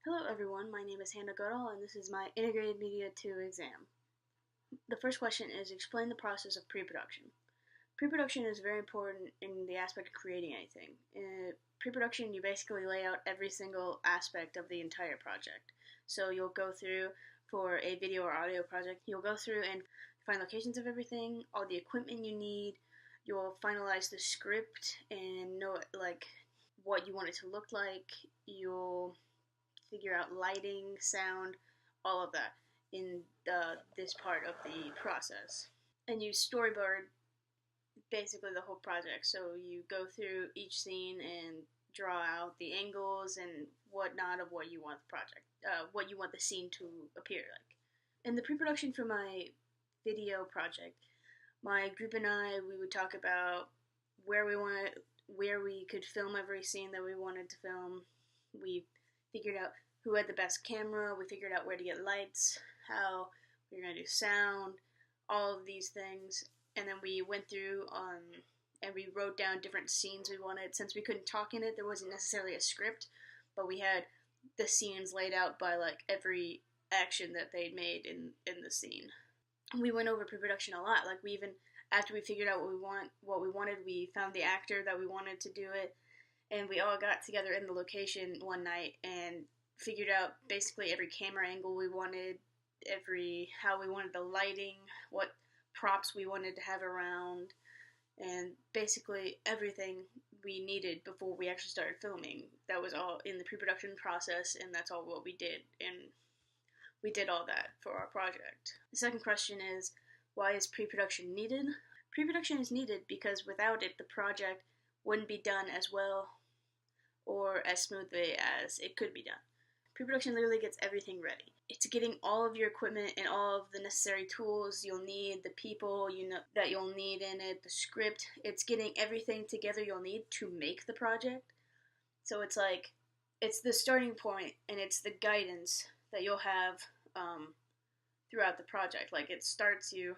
Hello everyone, my name is Hannah Goodall and this is my Integrated Media 2 exam. The first question is explain the process of pre-production. Pre-production is very important in the aspect of creating anything. In pre-production, you basically lay out every single aspect of the entire project. So you'll go through, for a video or audio project, you'll go through and find locations of everything, all the equipment you need, you'll finalize the script and know what you want it to look like, you'll figure out lighting, sound, all of that in this part of the process. And you storyboard basically the whole project. So you go through each scene and draw out the angles and whatnot of what you want the project, what you want the scene to appear like. In the pre-production for my video project, my group and I, we would talk about where we could film every scene that we wanted to film. We figured out who had the best camera, we figured out where to get lights, how we were going to do sound, all of these things, and then we went through and we wrote down different scenes we wanted. Since we couldn't talk in it, there wasn't necessarily a script, but we had the scenes laid out by every action that they'd made in the scene. We went over pre-production a lot. We even, after we figured out what we wanted, we found the actor that we wanted to do it, and we all got together in the location one night and figured out basically every camera angle we wanted, how we wanted the lighting, what props we wanted to have around, and basically everything we needed before we actually started filming. That was all in the pre-production process, and that's all what we did, and we did all that for our project. The second question is, why is pre-production needed? Pre-production is needed because without it, the project wouldn't be done as well or as smoothly as it could be done. Pre-production literally gets everything ready. It's getting all of your equipment and all of the necessary tools you'll need, the people that you'll need in it, the script. It's getting everything together you'll need to make the project. So it's the starting point and it's the guidance that you'll have throughout the project. It starts you,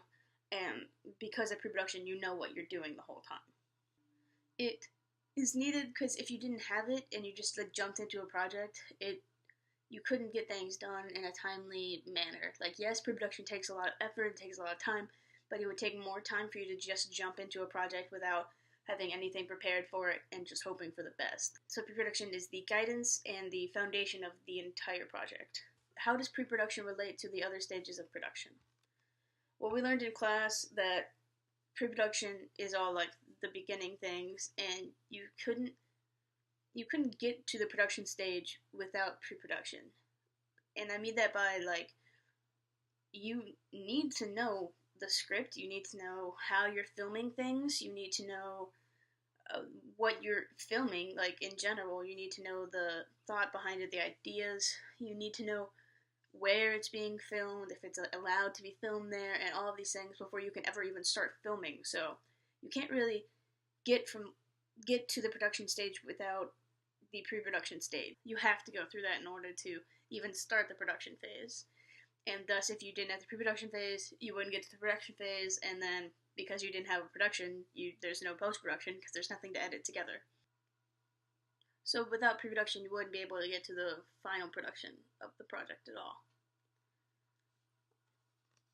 and because of pre-production, you know what you're doing the whole time. It is needed because if you didn't have it and you just jumped into a project, you couldn't get things done in a timely manner. Yes, pre-production takes a lot of effort, it takes a lot of time, but it would take more time for you to just jump into a project without having anything prepared for it and just hoping for the best. So pre-production is the guidance and the foundation of the entire project. How does pre-production relate to the other stages of production? Well, we learned in class that pre-production is all the beginning things, and you couldn't get to the production stage without pre-production. And I mean that by you need to know the script, you need to know how you're filming things, you need to know what you're filming, in general. You need to know the thought behind it, the ideas. You need to know where it's being filmed, if it's allowed to be filmed there, and all of these things before you can ever even start filming. So you can't really get to the production stage without the pre-production stage. You have to go through that in order to even start the production phase. And thus, if you didn't have the pre-production phase, you wouldn't get to the production phase, and then because you didn't have a production, there's no post-production because there's nothing to edit together. So without pre-production, you wouldn't be able to get to the final production of the project at all.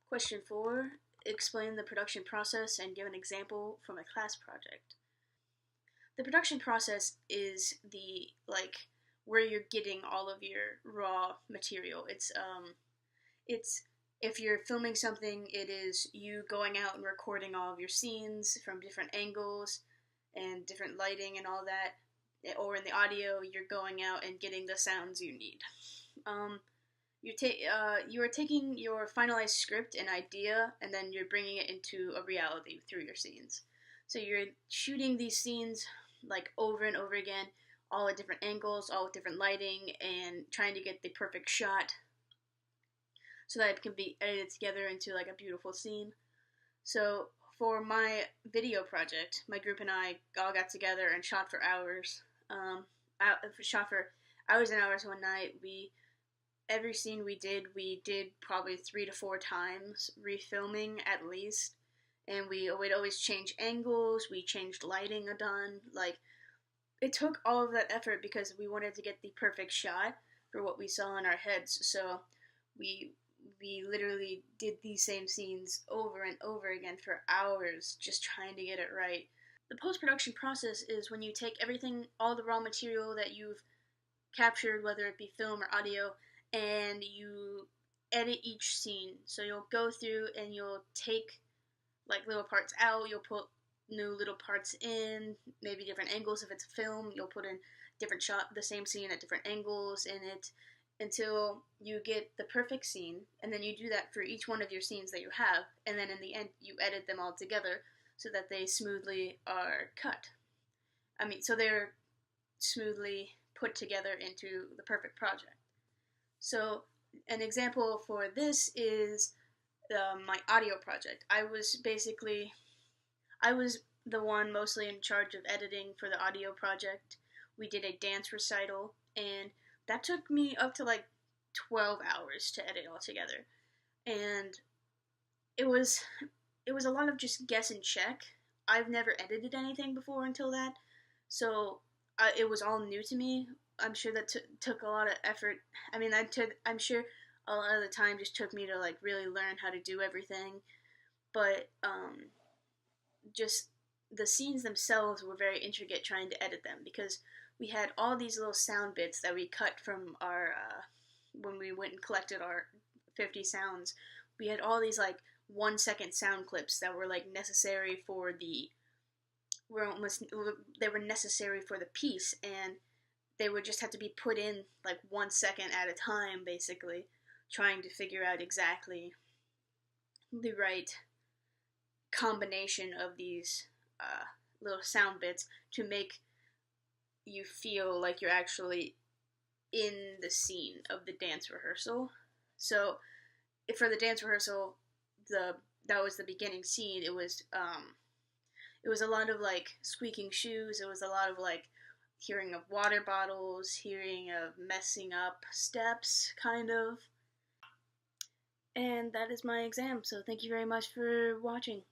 Question 4. Explain the production process and give an example from a class project. The production process is where you're getting all of your raw material. It's if you're filming something, it is you going out and recording all of your scenes from different angles and different lighting and all that. Or in the audio, you're going out and getting the sounds you need. You are taking your finalized script and idea, and then you're bringing it into a reality through your scenes. So you're shooting these scenes over and over again, all at different angles, all with different lighting, and trying to get the perfect shot so that it can be edited together into a beautiful scene. So for my video project, my group and I all got together and shot for hours. Shot for hours and hours one night. Every scene we did probably 3 to 4 times, refilming at least. And we'd always change angles, we changed lighting a ton. It took all of that effort because we wanted to get the perfect shot, for what we saw in our heads. So we we literally did these same scenes over and over again for hours just trying to get it right. The post-production process is when you take everything, all the raw material that you've captured, whether it be film or audio, and you edit each scene. So you'll go through and you'll take like little parts out, you'll put new little parts in, maybe different angles if it's a film, you'll put in different shot, the same scene at different angles in it until you get the perfect scene, and then you do that for each one of your scenes that you have, and then in the end you edit them all together so that they smoothly are cut. So they're smoothly put together into the perfect project. So an example for this is my audio project. I was the one mostly in charge of editing for the audio project. We did a dance recital, and that took me up to like 12 hours to edit all together. And it was a lot of just guess and check. I've never edited anything before until that, so it was all new to me. I'm sure that took a lot of effort. I'm sure a lot of the time just took me to like really learn how to do everything. But just the scenes themselves were very intricate trying to edit them, because we had all these little sound bits that we cut from our when we went and collected our 50 sounds. We had all these like 1 second sound clips that were like necessary for the they were necessary for the piece, and they would just have to be put in like 1 second at a time, basically trying to figure out exactly the right combination of these little sound bits to make you feel like you're actually in the scene of the dance rehearsal. So for the dance rehearsal, that was the beginning scene. It was a lot of like squeaking shoes. It was a lot of like hearing of water bottles, hearing of messing up steps, kind of. And that is my exam, so thank you very much for watching.